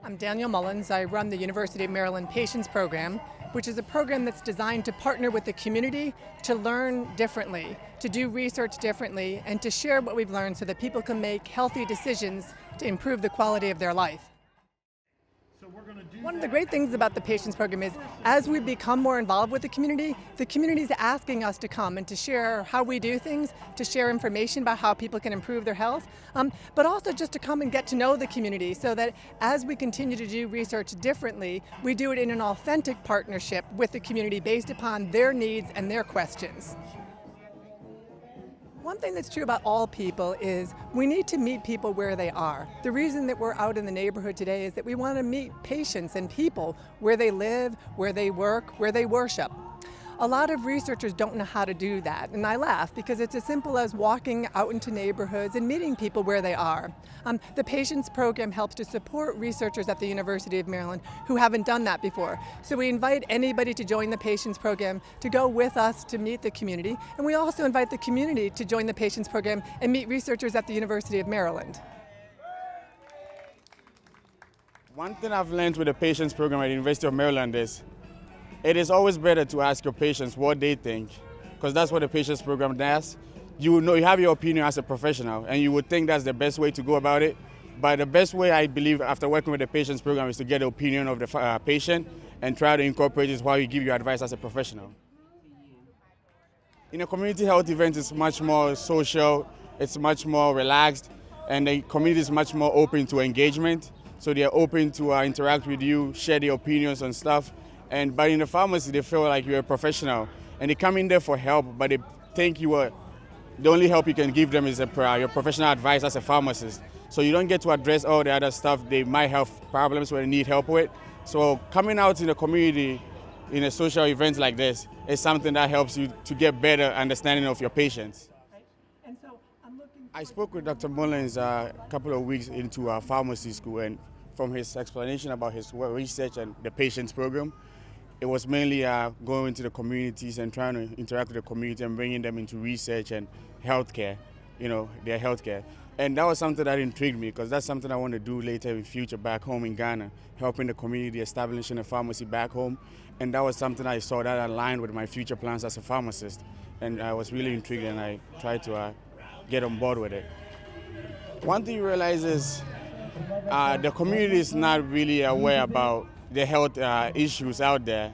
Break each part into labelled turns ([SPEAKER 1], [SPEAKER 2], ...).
[SPEAKER 1] I'm Danielle Mullins. I run the University of Maryland Patients Program, which is a program that's designed to partner with the community to learn differently, to do research differently, and to share what we've learned so that people can make healthy decisions to improve the quality of their life. One of the great things about the Patients Program is as we become more involved with the community is asking us to come and to share how we do things, to share information about how people can improve their health, but also just to come and get to know the community so that as we continue to do research differently, we do it in an authentic partnership with the community based upon their needs and their questions. One thing that's true about all people is we need to meet people where they are. The reason that we're out in the neighborhood today is that we want to meet patients and people where they live, where they work, where they worship. A lot of researchers don't know how to do that, and I laugh because it's as simple as walking out into neighborhoods and meeting people where they are. The Patients Program helps to support researchers at the University of Maryland who haven't done that before. So we invite anybody to join the Patients Program to go with us to meet the community, and we also invite the community to join the Patients Program and meet researchers at the University of Maryland.
[SPEAKER 2] One thing I've learned with the Patients Program at the University of Maryland is it is always better to ask your patients what they think, because that's what the Patients Program does. You know, you have your opinion as a professional, and you would think that's the best way to go about it. But the best way, I believe, after working with the Patients Program, is to get the opinion of the patient and try to incorporate it while you give your advice as a professional. In a community health event, it's much more social, it's much more relaxed, and the community is much more open to engagement. So they're open to interact with you, share their opinions on stuff. But in the pharmacy, they feel like you're a professional, and they come in there for help, but they think the only help you can give them is your professional advice as a pharmacist. So you don't get to address all the other stuff they might have problems where they need help with. So coming out in the community in a social event like this is something that helps you to get better understanding of your patients. I spoke with Dr. Mullins a couple of weeks into our pharmacy school, and from his explanation about his research and the Patients Program, it was mainly going into the communities and trying to interact with the community and bringing them into research and healthcare, their healthcare. And that was something that intrigued me, because that's something I want to do later in the future back home in Ghana, helping the community, establishing a pharmacy back home. And that was something I saw that aligned with my future plans as a pharmacist. And I was really intrigued, and I tried to get on board with it. One thing you realize is the community is not really aware about the health issues out there.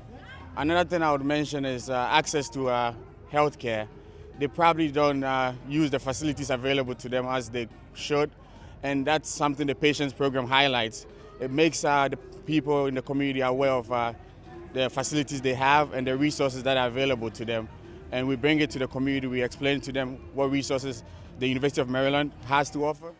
[SPEAKER 2] Another thing I would mention is access to health care. They probably don't use the facilities available to them as they should, and that's something the Patients Program highlights. It makes the people in the community aware of the facilities they have and the resources that are available to them. And we bring it to the community, we explain to them what resources the University of Maryland has to offer.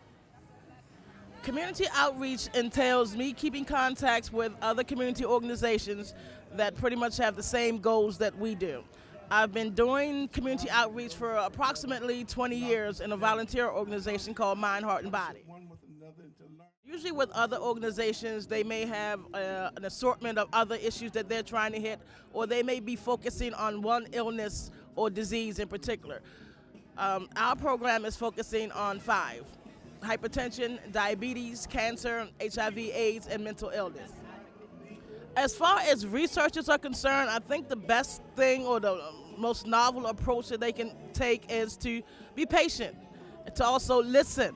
[SPEAKER 3] Community outreach entails me keeping contacts with other community organizations that pretty much have the same goals that we do. I've been doing community outreach for approximately 20 years in a volunteer organization called Mind, Heart, and Body. Usually with other organizations, they may have an assortment of other issues that they're trying to hit, or they may be focusing on one illness or disease in particular. Our program is focusing on 5. Hypertension, diabetes, cancer, HIV/AIDS, and mental illness. As far as researchers are concerned, I think the best thing or the most novel approach that they can take is to be patient, to also listen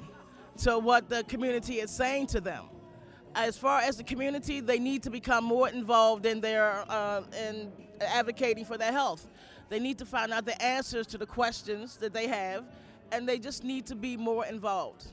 [SPEAKER 3] to what the community is saying to them. As far as the community, they need to become more involved in in advocating for their health. They need to find out the answers to the questions that they have, and they just need to be more involved.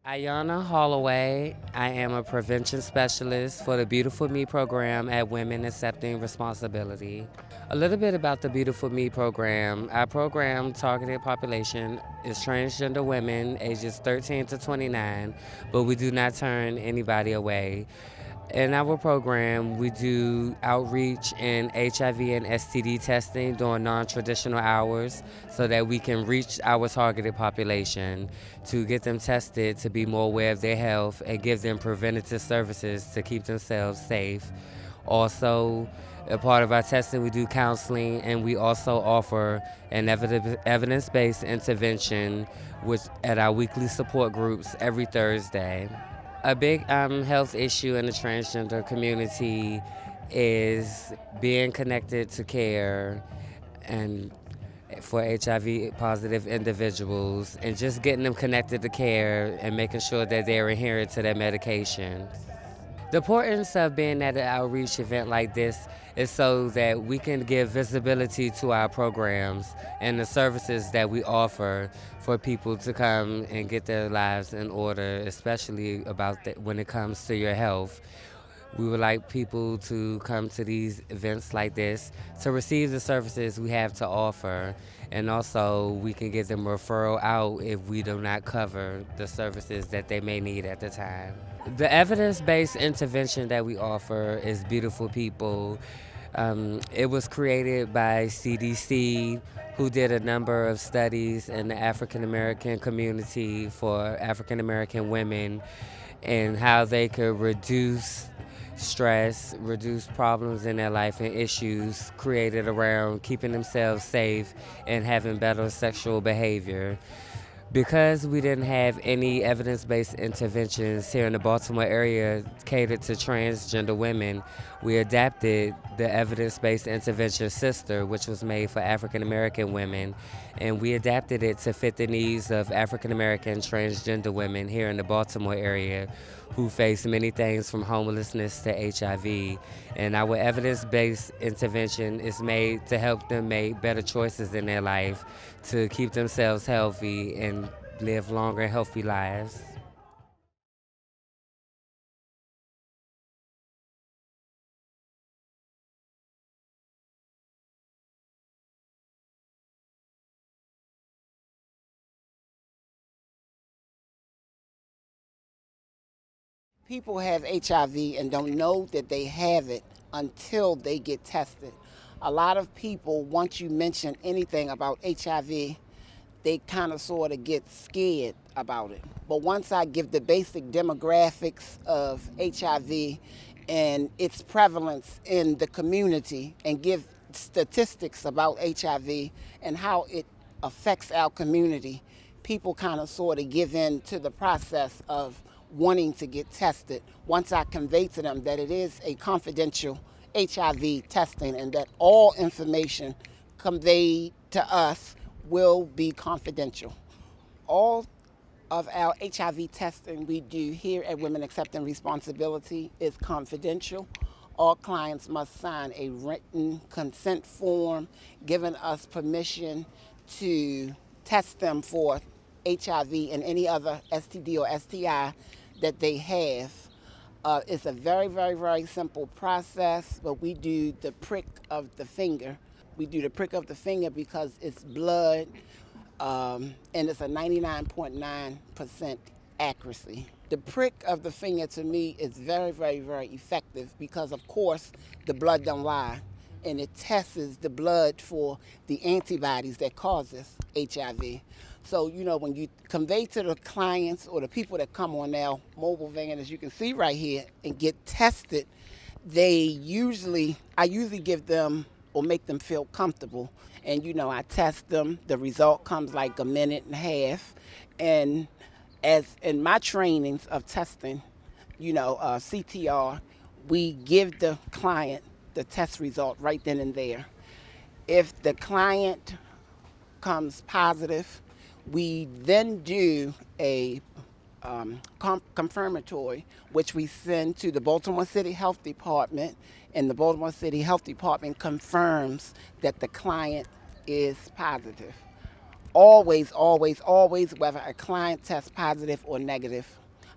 [SPEAKER 4] Ayana Holloway. I am a prevention specialist for the Beautiful Me program at Women Accepting Responsibility. A little bit about the Beautiful Me program. Our program targeted population is transgender women ages 13 to 29, but we do not turn anybody away. In our program, we do outreach in HIV and STD testing during non-traditional hours so that we can reach our targeted population to get them tested to be more aware of their health and give them preventative services to keep themselves safe. Also, a part of our testing, we do counseling, and we also offer an evidence-based intervention at our weekly support groups every Thursday. A big health issue in the transgender community is being connected to care and for HIV positive individuals and just getting them connected to care and making sure that they're adherent to their medications. The importance of being at an outreach event like this is so that we can give visibility to our programs and the services that we offer for people to come and get their lives in order, especially when it comes to your health. We would like people to come to these events like this to receive the services we have to offer, and also we can give them a referral out if we do not cover the services that they may need at the time. The evidence-based intervention that we offer is Beautiful People. It was created by CDC, who did a number of studies in the African American community for African American women and how they could reduce stress, reduce problems in their life and issues created around keeping themselves safe and having better sexual behavior. Because we didn't have any evidence-based interventions here in the Baltimore area catered to transgender women, we adapted the evidence-based intervention sister, which was made for African American women, and we adapted it to fit the needs of African American transgender women here in the Baltimore area who face many things from homelessness to HIV. And our evidence-based intervention is made to help them make better choices in their life to keep themselves healthy and live longer, healthy lives.
[SPEAKER 5] People have HIV and don't know that they have it until they get tested. A lot of people, once you mention anything about HIV, they kind of sort of get scared about it. But once I give the basic demographics of HIV and its prevalence in the community and give statistics about HIV and how it affects our community, people kind of sort of give in to the process of wanting to get tested once I convey to them that it is a confidential HIV testing and that all information conveyed to us will be confidential. All of our HIV testing we do here at Women Accepting Responsibility is confidential. All clients must sign a written consent form giving us permission to test them for HIV and any other STD or STI that they have. It's a very, very, very simple process, but we do the prick of the finger. We do the prick of the finger because it's blood, and it's a 99.9% accuracy. The prick of the finger to me is very, very, very effective because, of course, the blood don't lie, and it tests the blood for the antibodies that causes HIV. So, when you convey to the clients or the people that come on our mobile van, as you can see right here, and get tested, I usually give them or make them feel comfortable. And, I test them. The result comes like a minute and a half. And as in my trainings of testing, CTR, we give the client the test result right then and there. If the client comes positive, we then do a confirmatory, which we send to the Baltimore City Health Department, and the Baltimore City Health Department confirms that the client is positive. Always, always, always, whether a client tests positive or negative,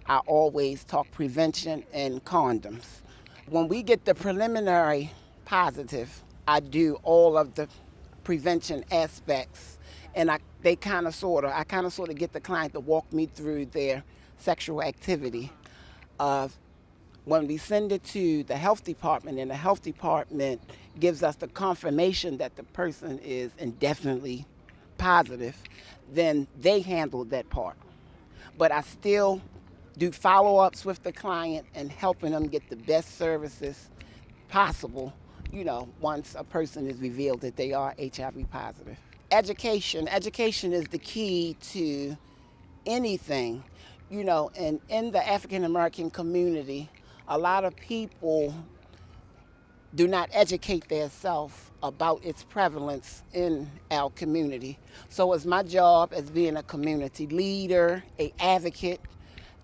[SPEAKER 5] I always talk prevention and condoms. When we get the preliminary positive, I do all of the prevention aspects, and I kind of sort of get the client to walk me through their sexual activity. When we send it to the health department, and the health department gives us the confirmation that the person is indefinitely positive, then they handle that part. But I still do follow-ups with the client and helping them get the best services possible, once a person is revealed that they are HIV positive. Education is the key to anything, and in the African American community, a lot of people do not educate themselves about its prevalence in our community. So it's my job as being a community leader, an advocate,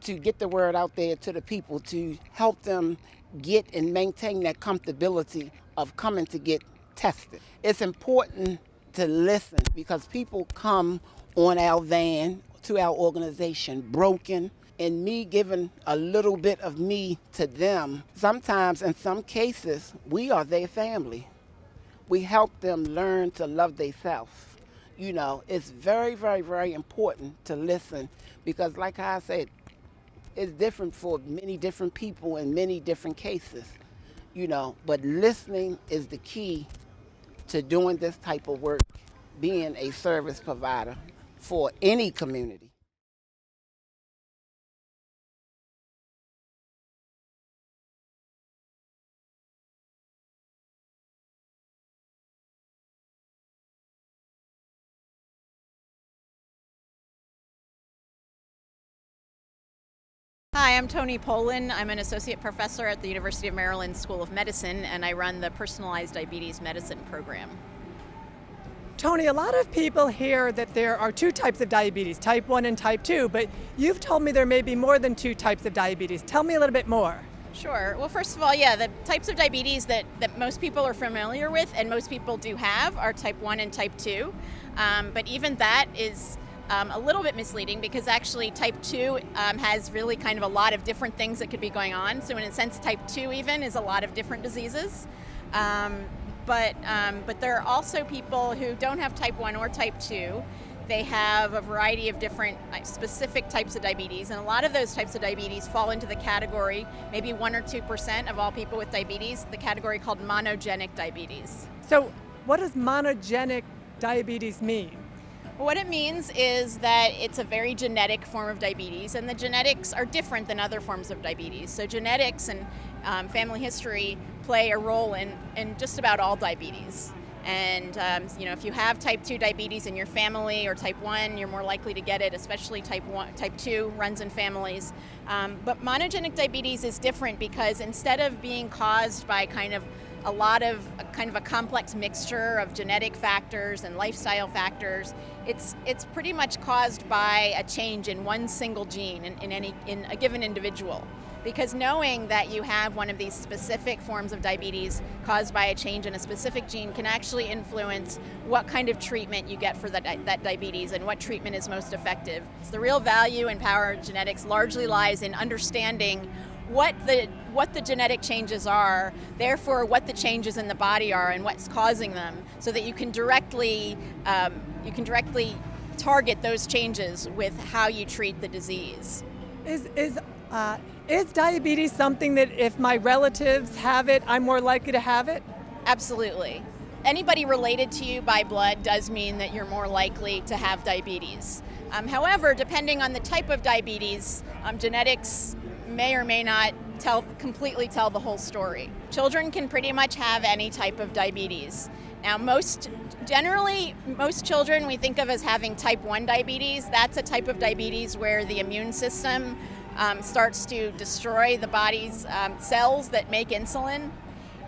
[SPEAKER 5] to get the word out there to the people, to help them get and maintain that comfortability of coming to get tested. It's important to listen because people come on our van to our organization broken, and me giving a little bit of me to them, sometimes in some cases, we are their family. We help them learn to love themselves. It's very, very, very important to listen because like I said, it's different for many different people in many different cases, but listening is the key to doing this type of work, being a service provider for any community.
[SPEAKER 6] Hi, I'm Toni Poland. I'm an associate professor at the University of Maryland School of Medicine, and I run the Personalized Diabetes Medicine program.
[SPEAKER 1] Toni, a lot of people hear that there are two types of diabetes, type 1 and type 2, but you've told me there may be more than two types of diabetes. Tell me a little bit more.
[SPEAKER 6] Sure. Well, first of all, the types of diabetes that most people are familiar with and most people do have are type 1 and type 2. But even that is a little bit misleading because actually type 2 has really kind of a lot of different things that could be going on. So in a sense, type 2 even is a lot of different diseases. But there are also people who don't have type 1 or type 2. They have a variety of different specific types of diabetes, and a lot of those types of diabetes fall into the category, maybe 1 or 2% of all people with diabetes, the category called monogenic diabetes.
[SPEAKER 1] So what does monogenic diabetes mean?
[SPEAKER 6] What it means is that it's a very genetic form of diabetes, and the genetics are different than other forms of diabetes. So genetics and family history play a role in just about all diabetes. And if you have type 2 diabetes in your family or type 1, you're more likely to get it, especially type 2 runs in families. But monogenic diabetes is different because instead of being caused by kind of a complex mixture of genetic factors and lifestyle factors, it's pretty much caused by a change in one single gene in a given individual. Because knowing that you have one of these specific forms of diabetes caused by a change in a specific gene can actually influence what kind of treatment you get for that diabetes and what treatment is most effective. So the real value and power of genetics largely lies in understanding what the genetic changes are, therefore what the changes in the body are and what's causing them, so that you can directly target those changes with how you treat the disease.
[SPEAKER 1] Is diabetes something that if my relatives have it, I'm more likely to have it?
[SPEAKER 6] Absolutely. Anybody related to you by blood does mean that you're more likely to have diabetes. However, depending on the type of diabetes, genetics may or may not completely tell the whole story. Children can pretty much have any type of diabetes. Now, most children we think of as having type 1 diabetes. That's a type of diabetes where the immune system starts to destroy the body's cells that make insulin,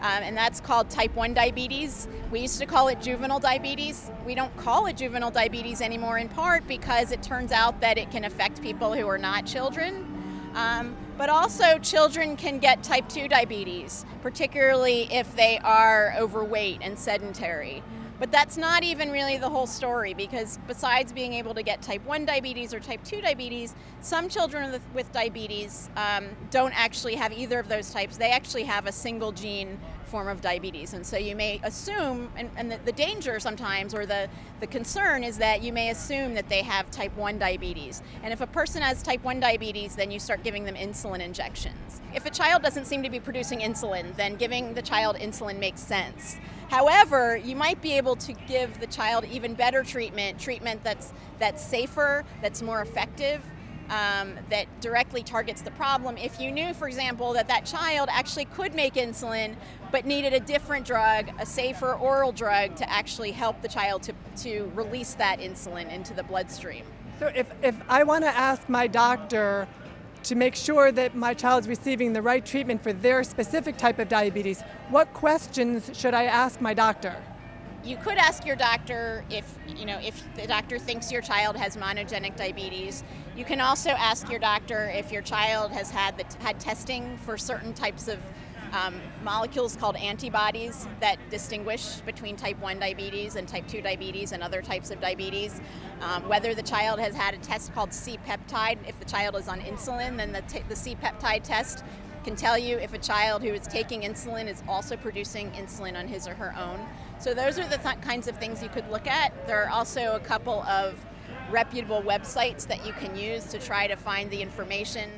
[SPEAKER 6] and that's called type 1 diabetes. We used to call it juvenile diabetes. We don't call it juvenile diabetes anymore, in part because it turns out that it can affect people who are not children. But also, children can get type 2 diabetes, particularly if they are overweight and sedentary. But that's not even really the whole story, because besides being able to get type 1 diabetes or type 2 diabetes, some children with diabetes don't actually have either of those types. They actually have a single gene form of diabetes. And so you may assume, and the danger sometimes, or the concern is that you may assume that they have type 1 diabetes. And if a person has type 1 diabetes, then you start giving them insulin injections. If a child doesn't seem to be producing insulin, then giving the child insulin makes sense. However, you might be able to give the child even better treatment that's safer, that's more effective, that directly targets the problem. If you knew, for example, that child actually could make insulin but needed a different drug, a safer oral drug, to actually help the child to release that insulin into the bloodstream.
[SPEAKER 1] So if I want to ask my doctor to make sure that my child's receiving the right treatment for their specific type of diabetes, what questions should I ask my doctor?
[SPEAKER 6] You could ask your doctor if the doctor thinks your child has monogenic diabetes. You can also ask your doctor if your child has had testing for certain types of molecules called antibodies that distinguish between type 1 diabetes and type 2 diabetes and other types of diabetes. Whether the child has had a test called C-peptide. If the child is on insulin, then the C-peptide test can tell you if a child who is taking insulin is also producing insulin on his or her own. So those are the kinds of things you could look at. There are also a couple of reputable websites that you can use to try to find the information.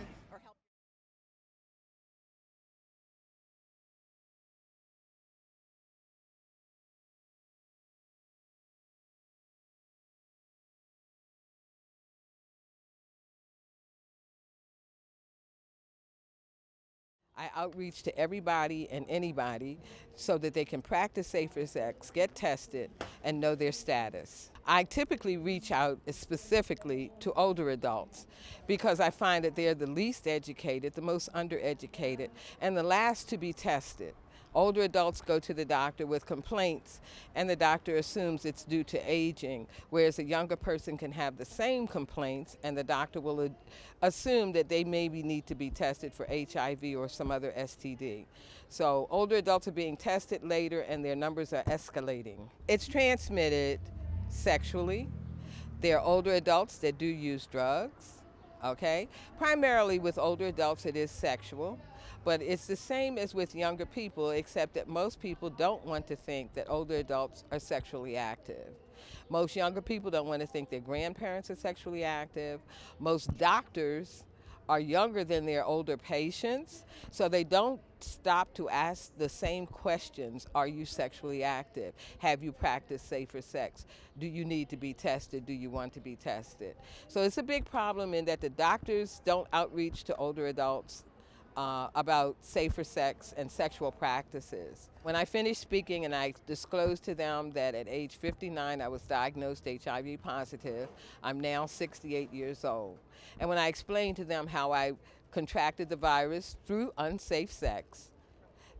[SPEAKER 7] I outreach to everybody and anybody so that they can practice safer sex, get tested, and know their status. I typically reach out specifically to older adults because I find that they're the least educated, the most undereducated, and the last to be tested. Older adults go to the doctor with complaints, and the doctor assumes it's due to aging, whereas a younger person can have the same complaints, and the doctor will assume that they maybe need to be tested for HIV or some other STD. So older adults are being tested later, and their numbers are escalating. It's transmitted sexually. There are older adults that do use drugs, okay? Primarily with older adults it is sexual. But it's the same as with younger people, except that most people don't want to think that older adults are sexually active. Most younger people don't want to think their grandparents are sexually active. Most doctors are younger than their older patients, so they don't stop to ask the same questions. Are you sexually active? Have you practiced safer sex? Do you need to be tested? Do you want to be tested? So it's a big problem in that the doctors don't outreach to older adults about safer sex and sexual practices. When I finished speaking and I disclosed to them that at age 59 I was diagnosed HIV positive, I'm now 68 years old. And when I explained to them how I contracted the virus through unsafe sex,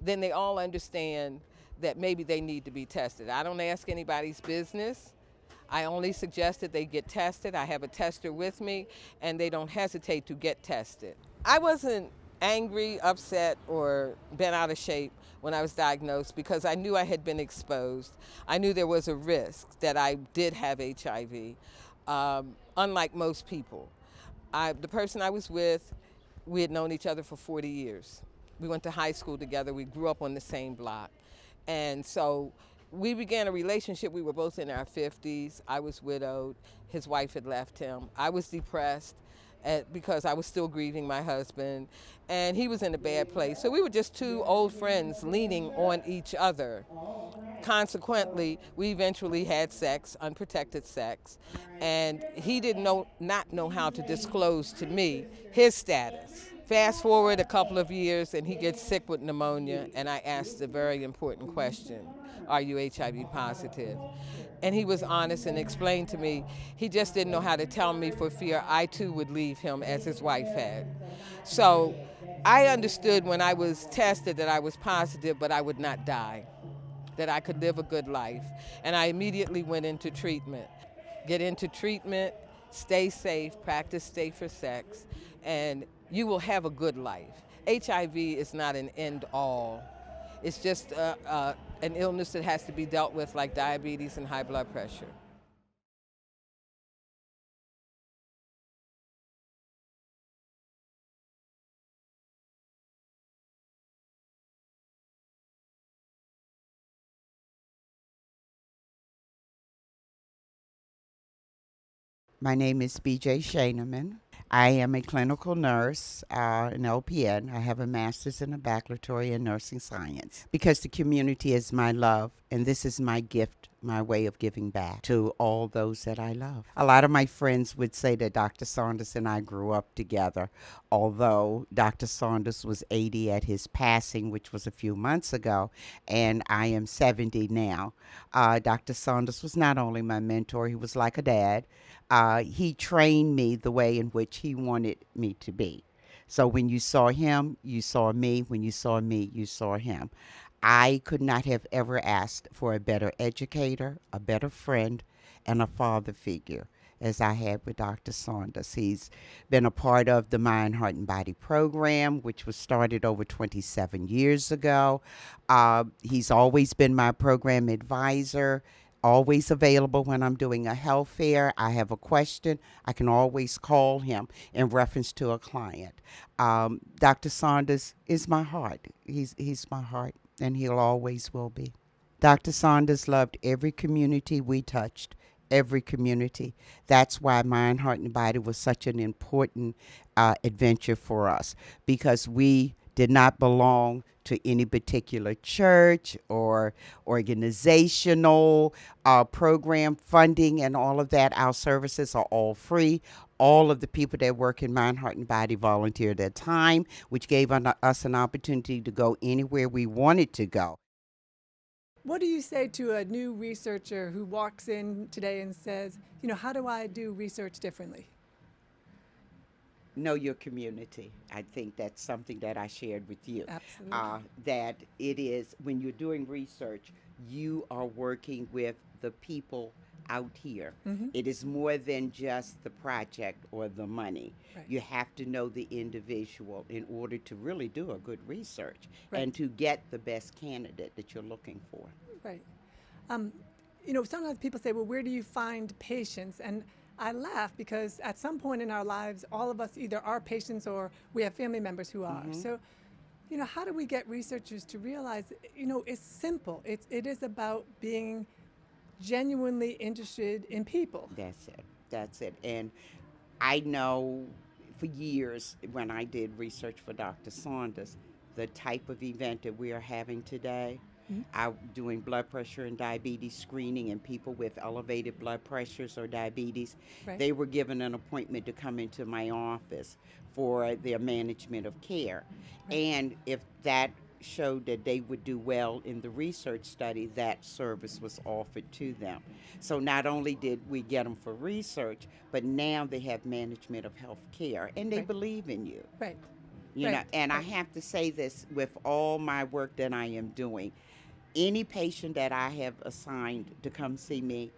[SPEAKER 7] then they all understand that maybe they need to be tested. I don't ask anybody's business. I only suggest that they get tested. I have a tester with me, and they don't hesitate to get tested. I wasn't angry, upset, or bent out of shape when I was diagnosed because I knew I had been exposed. I knew there was a risk that I did have HIV, unlike most people. The person I was with, we had known each other for 40 years. We went to high school together. We grew up on the same block. And so we began a relationship. We were both in our 50s. I was widowed. His wife had left him. I was depressed because I was still grieving my husband, and he was in a bad place. So we were just two old friends leaning on each other. Consequently, we eventually had sex, unprotected sex, and he did not know how to disclose to me his status. Fast forward a couple of years, and he gets sick with pneumonia, and I asked a very important question: are you HIV positive? And he was honest and explained to me he just didn't know how to tell me for fear I too would leave him as his wife had. So I understood when I was tested that I was positive, but I would not die, that I could live a good life. And I immediately went into treatment. Get into treatment, stay safe, practice safer sex, and you will have a good life. HIV is not an end all. It's just an illness that has to be dealt with like diabetes and high blood pressure.
[SPEAKER 8] My name is BJ Shaneman. I am a clinical nurse, an LPN. I have a master's and a baccalaureate in nursing science because the community is my love, and this is my gift, my way of giving back to all those that I love. A lot of my friends would say that Dr. Saunders and I grew up together, although Dr. Saunders was 80 at his passing, which was a few months ago, and I am 70 now. Dr. Saunders was not only my mentor, he was like a dad. He trained me the way in which he wanted me to be. So when you saw him, you saw me. When you saw me, you saw him. I could not have ever asked for a better educator, a better friend, and a father figure as I had with Dr. Saunders. He's been a part of the Mind, Heart, and Body program, which was started over 27 years ago. He's always been my program advisor, always available when I'm doing a health fair. I have a question, I can always call him in reference to a client. Dr. Saunders is my heart. He's my heart, and he'll always will be. Dr. Saunders loved every community we touched, every community. That's why Mind, Heart, and Body was such an important adventure for us, because we did not belong to any particular church or organizational program funding and all of that. Our services are all free. All of the people that work in Mind, Heart, and Body volunteered their time, which gave us an opportunity to go anywhere we wanted to go.
[SPEAKER 1] What do you say to a new researcher who walks in today and says, how do I do research differently?
[SPEAKER 8] Know your community. I think that's something that I shared with you.
[SPEAKER 1] Absolutely.
[SPEAKER 8] That it is, when you're doing research, you are working with the people out here.
[SPEAKER 1] Mm-hmm.
[SPEAKER 8] It is more than just the project or the money.
[SPEAKER 1] Right.
[SPEAKER 8] You have to know the individual in order to really do a good research,
[SPEAKER 1] Right.
[SPEAKER 8] and to get the best candidate that you're looking for.
[SPEAKER 1] Right. Sometimes people say, well, where do you find patients? And I laugh because at some point in our lives, all of us either are patients or we have family members who are.
[SPEAKER 8] Mhm.
[SPEAKER 1] So, how do we get researchers to realize, it's simple. It is about being genuinely interested in people.
[SPEAKER 8] That's it. That's it. And I know for years when I did research for Dr. Saunders, the type of event that we are having today,
[SPEAKER 1] Mhm.
[SPEAKER 8] I'm doing blood pressure and diabetes screening, and people with elevated blood pressures or diabetes,
[SPEAKER 1] Right.
[SPEAKER 8] they were given an appointment to come into my office for their management of care.
[SPEAKER 1] Right.
[SPEAKER 8] And if that showed that they would do well in the research study, that service was offered to them. So not only did we get them for research, but now they have management of health care, and they
[SPEAKER 1] Right.
[SPEAKER 8] believe in you.
[SPEAKER 1] Right.
[SPEAKER 8] You know,
[SPEAKER 1] Right.
[SPEAKER 8] and I
[SPEAKER 1] Right.
[SPEAKER 8] have to say this with all my work that I am doing. Any patient that I have assigned to come see me,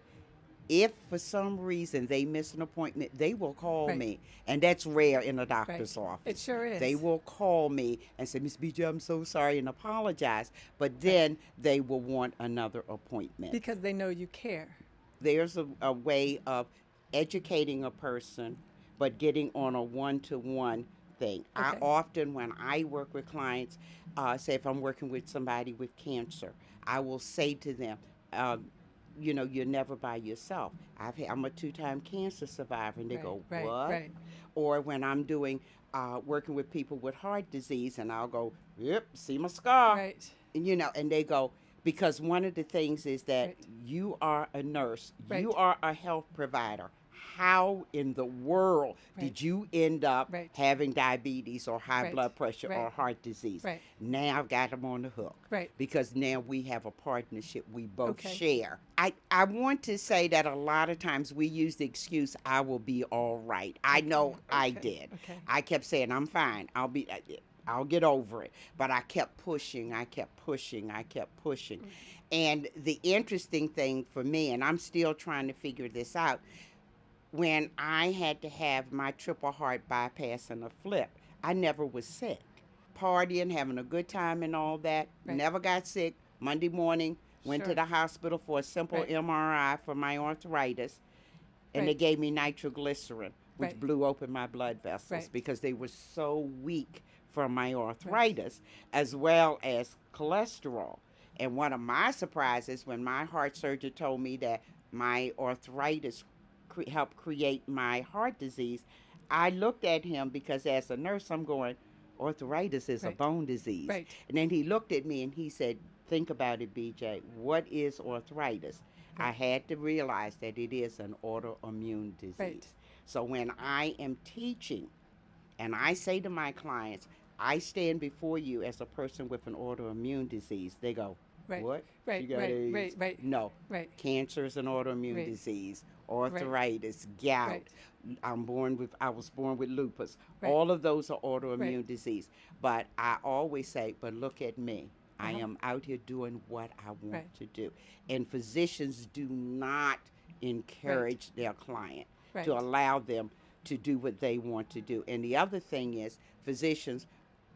[SPEAKER 8] if for some reason they miss an appointment, they will call
[SPEAKER 1] Right.
[SPEAKER 8] me. And that's rare in a doctor's
[SPEAKER 1] Right.
[SPEAKER 8] office.
[SPEAKER 1] It sure is.
[SPEAKER 8] They will call me and say, Miss BJ, I'm so sorry, and apologize. But then they will want another appointment.
[SPEAKER 1] Because they know you care.
[SPEAKER 8] There's a way of educating a person, but getting on a one-to-one thing. I
[SPEAKER 1] Okay.
[SPEAKER 8] often, when I work with clients, say if I'm working with somebody with cancer, I will say to them, you're never by yourself. I'm a two-time cancer survivor, and they
[SPEAKER 1] Right,
[SPEAKER 8] go,
[SPEAKER 1] right,
[SPEAKER 8] what?
[SPEAKER 1] right.
[SPEAKER 8] Or when I'm doing working with people with heart disease, and I'll go, yep, see my scar.
[SPEAKER 1] Right.
[SPEAKER 8] And they go, because one of the things is that
[SPEAKER 1] Right.
[SPEAKER 8] you are a nurse,
[SPEAKER 1] Right.
[SPEAKER 8] you are a health provider. How in the world
[SPEAKER 1] Right.
[SPEAKER 8] did you end up
[SPEAKER 1] Right.
[SPEAKER 8] having diabetes or high
[SPEAKER 1] Right.
[SPEAKER 8] blood pressure or
[SPEAKER 1] Right.
[SPEAKER 8] heart disease?
[SPEAKER 1] Right.
[SPEAKER 8] Now I've got them on the hook.
[SPEAKER 1] Right.
[SPEAKER 8] Because now we have a partnership we both
[SPEAKER 1] Okay.
[SPEAKER 8] share. I want to say that a lot of times we use the excuse, I will be all right. I know I
[SPEAKER 1] Okay.
[SPEAKER 8] did.
[SPEAKER 1] Okay.
[SPEAKER 8] I kept saying, I'm fine. I'll get over it. But I kept pushing. I kept pushing. And the interesting thing for me, and I'm still trying to figure this out, when I had to have my triple heart bypass and a flip, I never was sick. Partying, having a good time and all that.
[SPEAKER 1] Right.
[SPEAKER 8] Never got sick. Monday morning, went
[SPEAKER 1] Sure.
[SPEAKER 8] to the hospital for a simple
[SPEAKER 1] Right.
[SPEAKER 8] MRI for my arthritis. And they
[SPEAKER 1] Right.
[SPEAKER 8] gave me nitroglycerin, which
[SPEAKER 1] Right.
[SPEAKER 8] blew open my blood vessels
[SPEAKER 1] Right.
[SPEAKER 8] because they were so weak from my
[SPEAKER 1] Right.
[SPEAKER 8] arthritis, as well as cholesterol. And one of my surprises when my heart surgeon told me that my arthritis helped create my heart disease, I looked at him because as a nurse, I'm going, arthritis is a
[SPEAKER 1] Right.
[SPEAKER 8] bone disease.
[SPEAKER 1] Right.
[SPEAKER 8] And then he looked at me and he said, think about it, BJ. What is arthritis? I
[SPEAKER 1] Right.
[SPEAKER 8] had to realize that it is an autoimmune disease.
[SPEAKER 1] Right.
[SPEAKER 8] So when I am teaching and I say to my clients, I stand before you as a person with an autoimmune disease, they go,
[SPEAKER 1] Right.
[SPEAKER 8] what?
[SPEAKER 1] Right.
[SPEAKER 8] You got
[SPEAKER 1] Right.
[SPEAKER 8] AIDS?
[SPEAKER 1] Right. Right.
[SPEAKER 8] No.
[SPEAKER 1] Right.
[SPEAKER 8] Cancer is an autoimmune
[SPEAKER 1] Right.
[SPEAKER 8] disease, arthritis, gout.
[SPEAKER 1] Right.
[SPEAKER 8] I was born with lupus.
[SPEAKER 1] Right.
[SPEAKER 8] All of those are autoimmune
[SPEAKER 1] Right.
[SPEAKER 8] disease. But I always say, but look at me. I
[SPEAKER 1] Uh-huh.
[SPEAKER 8] am out here doing what I want
[SPEAKER 1] Right.
[SPEAKER 8] to do. And physicians do not encourage their client
[SPEAKER 1] Right.
[SPEAKER 8] to allow them to do what they want to do. And the other thing is, physicians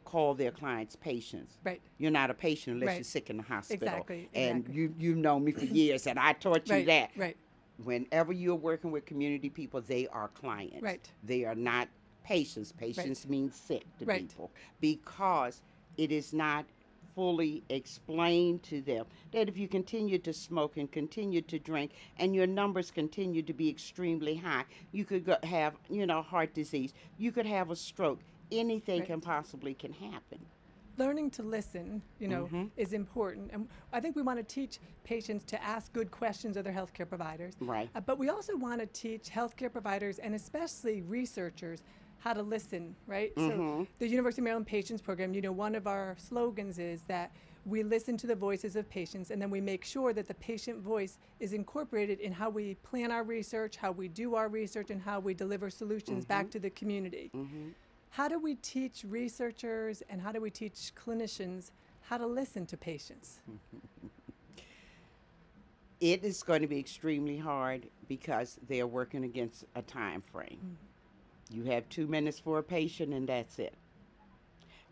[SPEAKER 8] call their clients patients.
[SPEAKER 1] Right.
[SPEAKER 8] You're not a patient unless
[SPEAKER 1] Right.
[SPEAKER 8] you're sick in the hospital.
[SPEAKER 1] Exactly,
[SPEAKER 8] And
[SPEAKER 1] exactly.
[SPEAKER 8] you've known me for years, and I taught you
[SPEAKER 1] Right.
[SPEAKER 8] that.
[SPEAKER 1] Right.
[SPEAKER 8] Whenever you're working with community people, they are clients.
[SPEAKER 1] Right.
[SPEAKER 8] They are not patients. Patients mean sick to
[SPEAKER 1] Right.
[SPEAKER 8] people because it is not fully explained to them that if you continue to smoke and continue to drink and your numbers continue to be extremely high, you could have, heart disease. You could have a stroke. Anything
[SPEAKER 1] Right.
[SPEAKER 8] can happen.
[SPEAKER 1] Learning to listen,
[SPEAKER 8] Mhm.
[SPEAKER 1] is important. And I think we want to teach patients to ask good questions of their healthcare providers.
[SPEAKER 8] Right.
[SPEAKER 1] But we also want to teach healthcare providers and especially researchers how to listen, right? So
[SPEAKER 8] Mhm.
[SPEAKER 1] the University of Maryland Patients Program, one of our slogans is that we listen to the voices of patients and then we make sure that the patient voice is incorporated in how we plan our research, how we do our research, and how we deliver solutions back to the community.
[SPEAKER 8] Mhm.
[SPEAKER 1] How do we teach researchers and how do we teach clinicians how to listen to patients?
[SPEAKER 8] It is going to be extremely hard because they are working against a time frame. You have 2 minutes for a patient and that's it.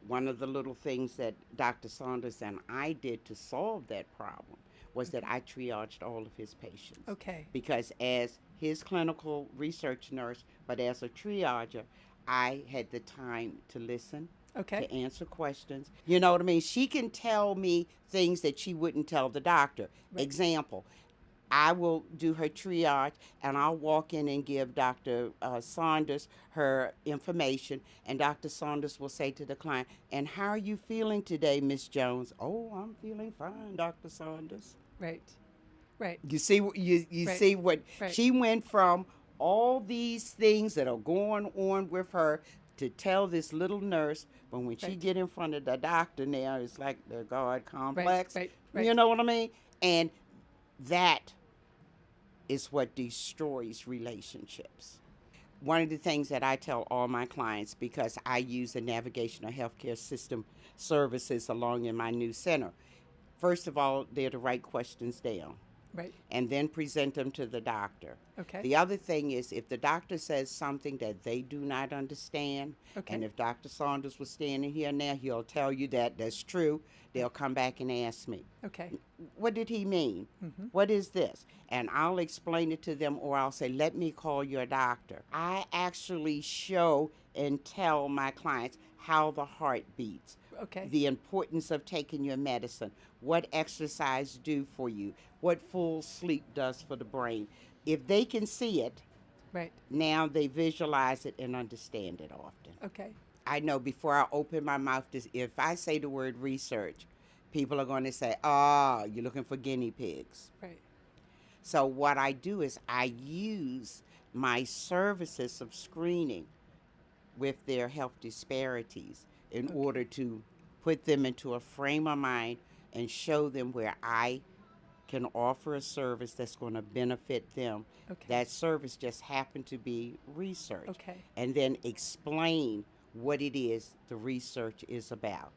[SPEAKER 8] One of the little things that Dr. Saunders and I did to solve that problem was that I triaged all of his patients.
[SPEAKER 1] Okay.
[SPEAKER 8] Because as his clinical research nurse, but as a triager, I had the time to listen,
[SPEAKER 1] Okay.
[SPEAKER 8] to answer questions. You know what I mean? She can tell me things that she wouldn't tell the doctor.
[SPEAKER 1] Right.
[SPEAKER 8] Example, I will do her triage and I'll walk in and give Dr. Saunders her information, and Dr. Saunders will say to the client, and how are you feeling today, Miss Jones? Oh, I'm feeling fine, Dr. Saunders.
[SPEAKER 1] Right. Right.
[SPEAKER 8] You see, you
[SPEAKER 1] Right.
[SPEAKER 8] see what
[SPEAKER 1] Right.
[SPEAKER 8] she went from all these things that are going on with her to tell this little nurse, but when she
[SPEAKER 1] Right.
[SPEAKER 8] get in front of the doctor now, it's like the God complex.
[SPEAKER 1] Right. Right.
[SPEAKER 8] You know what I mean? And that is what destroys relationships. One of the things that I tell all my clients, because I use the navigational healthcare system services along in my new center, first of all, they're to write questions down
[SPEAKER 1] Right.
[SPEAKER 8] and then present them to the doctor.
[SPEAKER 1] Okay.
[SPEAKER 8] The other thing is if the doctor says something that they do not understand,
[SPEAKER 1] Okay.
[SPEAKER 8] and if Dr. Saunders was standing here now, he'll tell you that that's true. They'll come back and ask me,
[SPEAKER 1] Okay.
[SPEAKER 8] what did he mean? What is this? And I'll explain it to them, or I'll say, let me call your doctor. I actually show and tell my clients how the heart beats,
[SPEAKER 1] Okay.
[SPEAKER 8] the importance of taking your medicine, what exercise do for you, what full sleep does for the brain. If they can see it,
[SPEAKER 1] Right.
[SPEAKER 8] now they visualize it and understand it often.
[SPEAKER 1] Okay.
[SPEAKER 8] I know before I open my mouth, if I say the word research, people are going to say, oh, you're looking for guinea pigs.
[SPEAKER 1] Right.
[SPEAKER 8] So what I do is I use my services of screening with their health disparities in order to put them into a frame of mind and show them where I can offer a service that's going to benefit them.
[SPEAKER 1] Okay.
[SPEAKER 8] That service just happened to be research.
[SPEAKER 1] Okay.
[SPEAKER 8] And then explain what it is the research is about.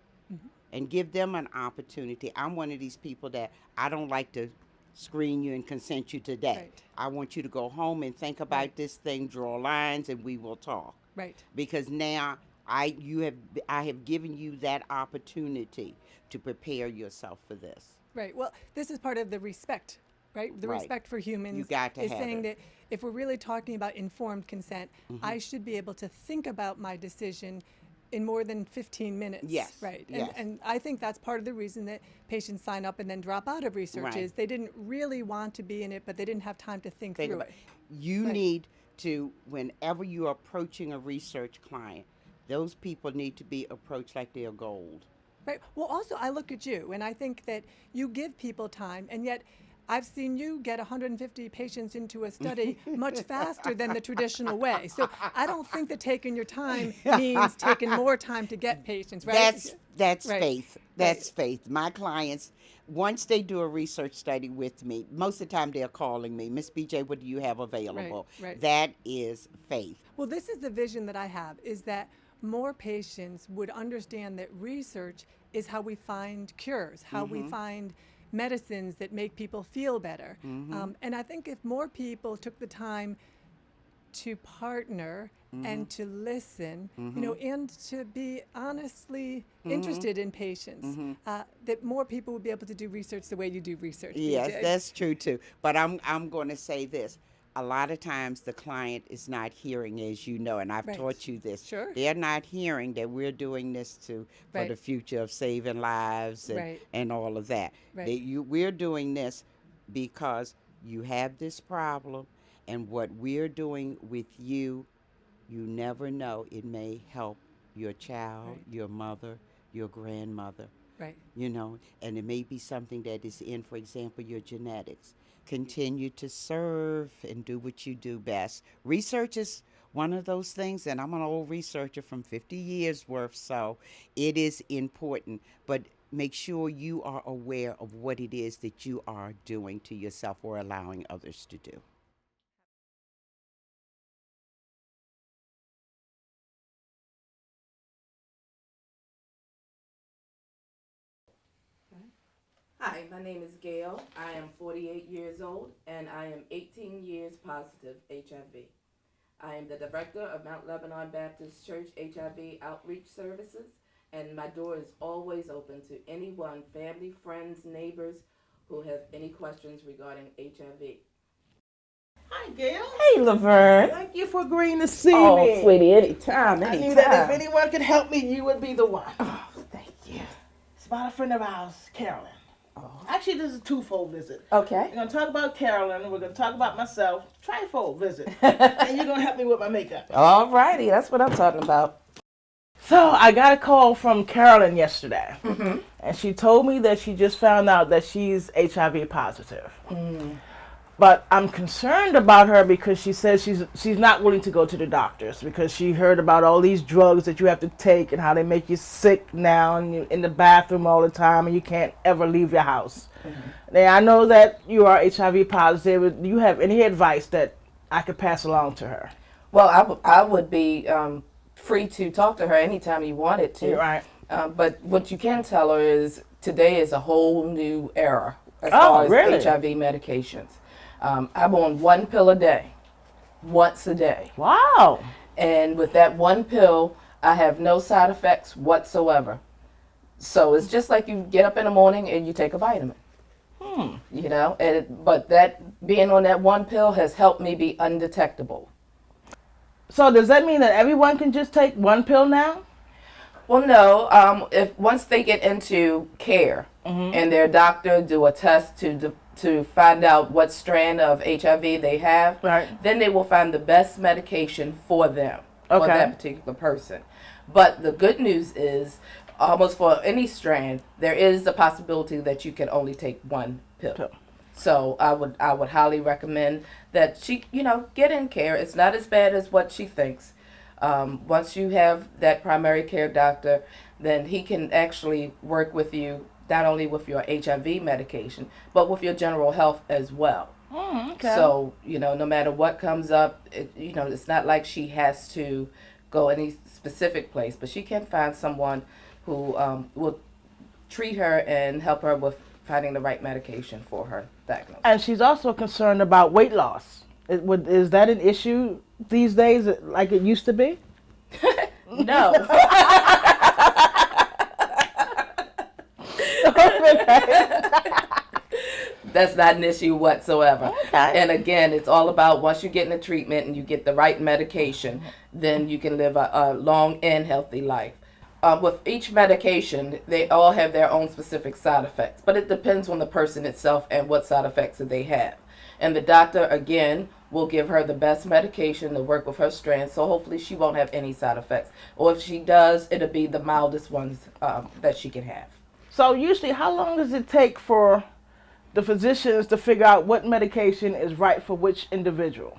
[SPEAKER 8] And give them an opportunity. I'm one of these people that I don't like to screen you and consent you today.
[SPEAKER 1] Right.
[SPEAKER 8] I want you to go home and think about
[SPEAKER 1] Right.
[SPEAKER 8] this thing, draw lines, and we will talk.
[SPEAKER 1] Right.
[SPEAKER 8] Because now I have given you that opportunity to prepare yourself for this.
[SPEAKER 1] Right. Well, this is part of the respect, right? The
[SPEAKER 8] Right.
[SPEAKER 1] respect for humans
[SPEAKER 8] You got to
[SPEAKER 1] is
[SPEAKER 8] have
[SPEAKER 1] saying
[SPEAKER 8] it.
[SPEAKER 1] that if we're really talking about informed consent, I should be able to think about my decision in more than 15 minutes.
[SPEAKER 8] Yes,
[SPEAKER 1] Right.
[SPEAKER 8] yes.
[SPEAKER 1] And I think that's part of the reason that patients sign up and then drop out of research
[SPEAKER 8] Right.
[SPEAKER 1] is they didn't really want to be in it, but they didn't have time to think through it.
[SPEAKER 8] You
[SPEAKER 1] Right.
[SPEAKER 8] need to, whenever you're approaching a research client, those people need to be approached like they're gold.
[SPEAKER 1] Right. Well, also, I look at you and I think that you give people time, and yet I've seen you get 150 patients into a study much faster than the traditional way. So I don't think that taking your time means taking more time to get patients, right?
[SPEAKER 8] That's
[SPEAKER 1] Right.
[SPEAKER 8] faith. That's faith. My clients, once they do a research study with me, most of the time they're calling me, Miss BJ, what do you have available?
[SPEAKER 1] right.
[SPEAKER 8] That is faith.
[SPEAKER 1] Well, this is the vision that I have, is that more patients would understand that research is how we find cures, how we find medicines that make people feel better. And I think if more people took the time to partner and to listen, you know, and to be honestly interested in patients, that more people would be able to do research the way you do research.
[SPEAKER 8] Yes,
[SPEAKER 1] BJ.
[SPEAKER 8] that's true too. But I'm going to say this. A lot of times the client is not hearing, as you know, and I've
[SPEAKER 1] Right.
[SPEAKER 8] taught you this.
[SPEAKER 1] Sure.
[SPEAKER 8] They're not hearing that we're doing this for
[SPEAKER 1] Right.
[SPEAKER 8] the future of saving lives and,
[SPEAKER 1] Right.
[SPEAKER 8] and all of that.
[SPEAKER 1] Right.
[SPEAKER 8] We're doing this because you have this problem, and what we're doing with you, you never know, it may help your child,
[SPEAKER 1] Right.
[SPEAKER 8] your mother, your grandmother.
[SPEAKER 1] Right.
[SPEAKER 8] You know, and it may be something that is in, for example, your genetics. Continue to serve and do what you do best. Research is one of those things, and I'm an old researcher from 50 years worth, so it is important. But make sure you are aware of what it is that you are doing to yourself or allowing others to do.
[SPEAKER 9] Hi, my name is Gail. I am 48 years old and I am 18 years positive HIV. I am the director of Mount Lebanon Baptist Church HIV Outreach Services, and my door is always open to anyone, family, friends, neighbors, who have any questions regarding HIV.
[SPEAKER 3] Hi, Gail.
[SPEAKER 10] Hey, Laverne.
[SPEAKER 3] Thank you for agreeing to see
[SPEAKER 10] Oh,
[SPEAKER 3] me.
[SPEAKER 10] sweetie, anytime,
[SPEAKER 3] I
[SPEAKER 10] anytime.
[SPEAKER 3] knew that if anyone could help me, you would be the one.
[SPEAKER 10] Oh, thank you.
[SPEAKER 3] It's about a friend of ours, Carolyn. Actually, this is a twofold visit.
[SPEAKER 10] Okay.
[SPEAKER 3] We're going to talk about Carolyn, we're going to talk about myself, trifold visit. And you're going to help me with my makeup.
[SPEAKER 10] All righty, that's what I'm talking about.
[SPEAKER 3] So, I got a call from Carolyn yesterday. And she told me that she just found out that she's HIV positive. But I'm concerned about her because she says she's not willing to go to the doctors because she heard about all these drugs that you have to take and how they make you sick now and you're in the bathroom all the time and you can't ever leave your house. Now, I know that you are HIV positive. Do you have any advice that I could pass along to her?
[SPEAKER 9] Well, I would be free to talk to her anytime you wanted to.
[SPEAKER 3] You're right.
[SPEAKER 9] But what you can tell her is today is a whole new era as far as
[SPEAKER 3] really?
[SPEAKER 9] HIV medications. I'm on one pill a day, once a day.
[SPEAKER 3] Wow.
[SPEAKER 9] And with that one pill, I have no side effects whatsoever. So it's just like you get up in the morning and you take a vitamin. You know, but that being on that one pill has helped me be undetectable.
[SPEAKER 3] So does that mean that everyone can just take one pill now?
[SPEAKER 9] Well, no. If once they get into care and their doctor do a test to find out what strand of HIV they have,
[SPEAKER 3] Right.
[SPEAKER 9] then they will find the best medication for them, for
[SPEAKER 3] Okay.
[SPEAKER 9] that particular person. But the good news is, almost for any strand, there is a possibility that you can only take one pill. So I would highly recommend that she, get in care. It's not as bad as what she thinks. Once you have that primary care doctor, then he can actually work with you not only with your HIV medication, but with your general health as well.
[SPEAKER 3] Okay.
[SPEAKER 9] So, no matter what comes up, it's not like she has to go any specific place, but she can find someone who will treat her and help her with finding the right medication for her diagnosis.
[SPEAKER 3] And she's also concerned about weight loss. Is that an issue these days like it used to be?
[SPEAKER 9] No. That's not an issue whatsoever.
[SPEAKER 10] Okay.
[SPEAKER 9] And again, it's all about once you get in the treatment and you get the right medication, then you can live a long and healthy life. With each medication, they all have their own specific side effects, but it depends on the person itself and what side effects that they have. And the doctor, again, will give her the best medication to work with her strength, so hopefully she won't have any side effects. Or if she does, it'll be the mildest ones that she can have.
[SPEAKER 3] So usually, how long does it take for the physicians to figure out what medication is right for which individual?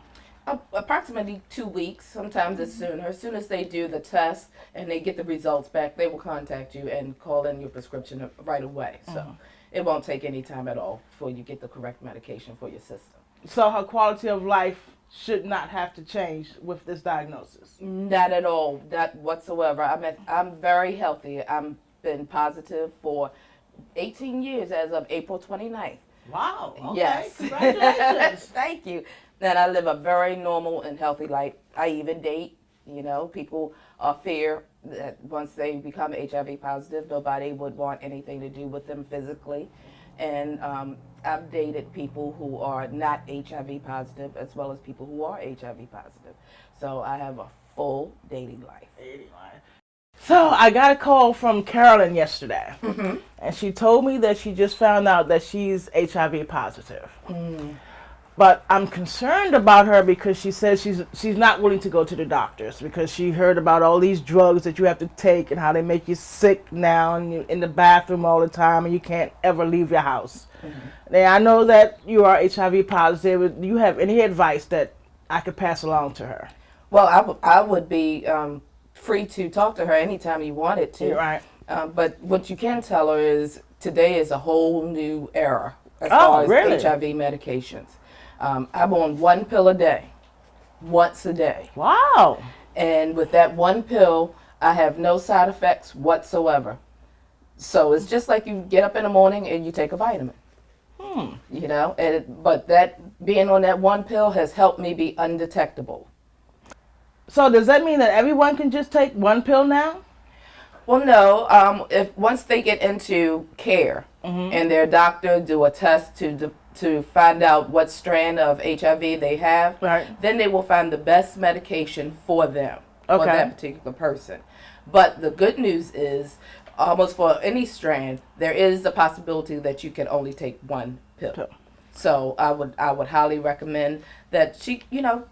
[SPEAKER 9] Approximately 2 weeks. Sometimes it's sooner. As soon as they do the test and they get the results back, they will contact you and call in your prescription right away. So it won't take any time at all before you get the correct medication for your system.
[SPEAKER 3] So her quality of life should not have to change with this diagnosis.
[SPEAKER 9] Not at all, not whatsoever. I'm very healthy. I've been positive for 18 years as of April 29th.
[SPEAKER 3] Wow. Okay.
[SPEAKER 9] Yes.
[SPEAKER 3] Congratulations.
[SPEAKER 9] Thank you. And I live a very normal and healthy life. I even date. You know, people fear that once they become HIV positive, nobody would want anything to do with them physically. And I've dated people who are not HIV positive as well as people who are HIV positive. So I have a full dating life.
[SPEAKER 3] So I got a call from Carolyn yesterday, and she told me that she just found out that she's HIV positive. But I'm concerned about her because she says she's not willing to go to the doctors because she heard about all these drugs that you have to take and how they make you sick now, and you're in the bathroom all the time and you can't ever leave your house. Now I know that you are HIV positive. Do you have any advice that I could pass along to her?
[SPEAKER 9] Well, I would be free to talk to her anytime you wanted to.
[SPEAKER 3] Right.
[SPEAKER 9] But what you can tell her is today is a whole new era as far as
[SPEAKER 3] really?
[SPEAKER 9] HIV medications. I'm on one pill a day, once a day.
[SPEAKER 3] Wow.
[SPEAKER 9] And with that one pill, I have no side effects whatsoever. So it's just like you get up in the morning and you take a vitamin. You know, but that being on that one pill has helped me be undetectable.
[SPEAKER 3] So does that mean that everyone can just take one pill now?
[SPEAKER 9] Well, no. If once they get into care and their doctor do a test to find out what strand of HIV they have, then they will find the best medication for them, for that particular person. But the good news is, almost for any strand, there is a possibility that you can only take one pill. So I would highly recommend that she,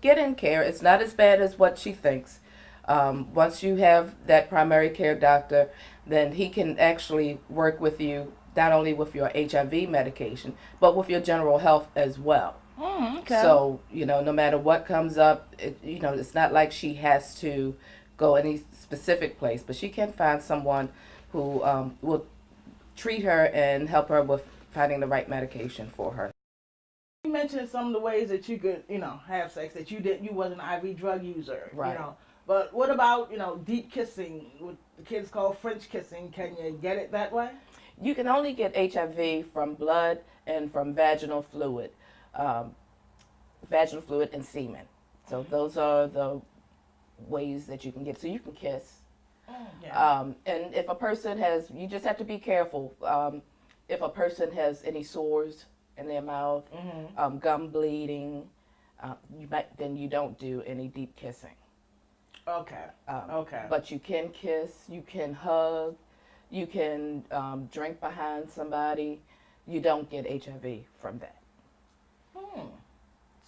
[SPEAKER 9] get in care. It's not as bad as what she thinks. Once you have that primary care doctor, then he can actually work with you not only with your HIV medication, but with your general health as well. So, no matter what comes up, it's not like she has to go any specific place, but she can find someone who will treat her and help her with finding the right medication for her.
[SPEAKER 3] You mentioned some of the ways that you could, have sex, that you wasn't an IV drug user,
[SPEAKER 9] Right.
[SPEAKER 3] But what about, deep kissing, what the kids call French kissing? Can you get it that way?
[SPEAKER 9] You can only get HIV from blood and from vaginal fluid and semen. So those are the ways that you can get. So you can kiss. And if a person you just have to be careful. If a person has any sores in their mouth, gum bleeding, then you don't do any deep kissing.
[SPEAKER 3] Okay.
[SPEAKER 9] But you can kiss, you can hug, you can drink behind somebody. You don't get HIV from that.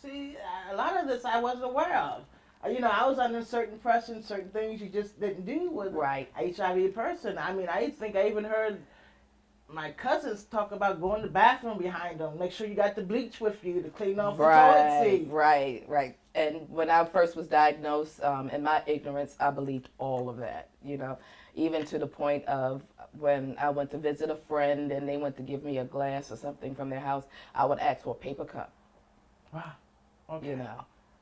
[SPEAKER 3] See, a lot of this I wasn't aware of. I was under certain pressure, certain things you just didn't do with an HIV person. I mean, I think I even heard my cousins talk about going to the bathroom behind them. Make sure you got the bleach with you to clean off the toilet seat.
[SPEAKER 9] Right. And when I first was diagnosed, in my ignorance, I believed all of that, even to the point of when I went to visit a friend and they went to give me a glass or something from their house, I would ask for a paper cup.
[SPEAKER 3] Wow. Okay.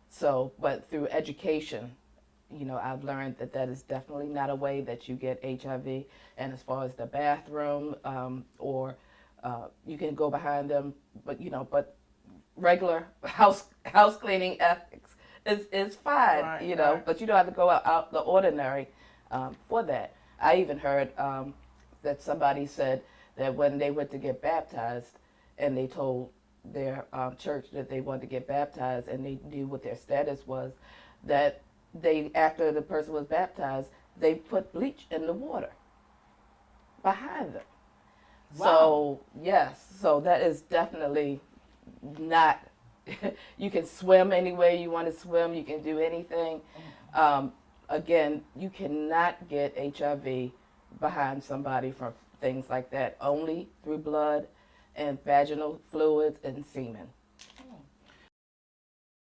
[SPEAKER 9] So, but through education, I've learned that is definitely not a way that you get HIV. And as far as the bathroom, or you can go behind them, but regular house cleaning ethics is fine,
[SPEAKER 3] Right.
[SPEAKER 9] but you don't have to go out the ordinary for that. I even heard that somebody said that when they went to get baptized and they told their church that they wanted to get baptized and they knew what their status was, that they, after the person was baptized, they put bleach in the water behind them.
[SPEAKER 10] Wow.
[SPEAKER 9] So, yes, so that is definitely not, you can swim any way you want to swim, you can do anything. Again, you cannot get HIV behind somebody from things like that, only through blood and vaginal fluids and semen.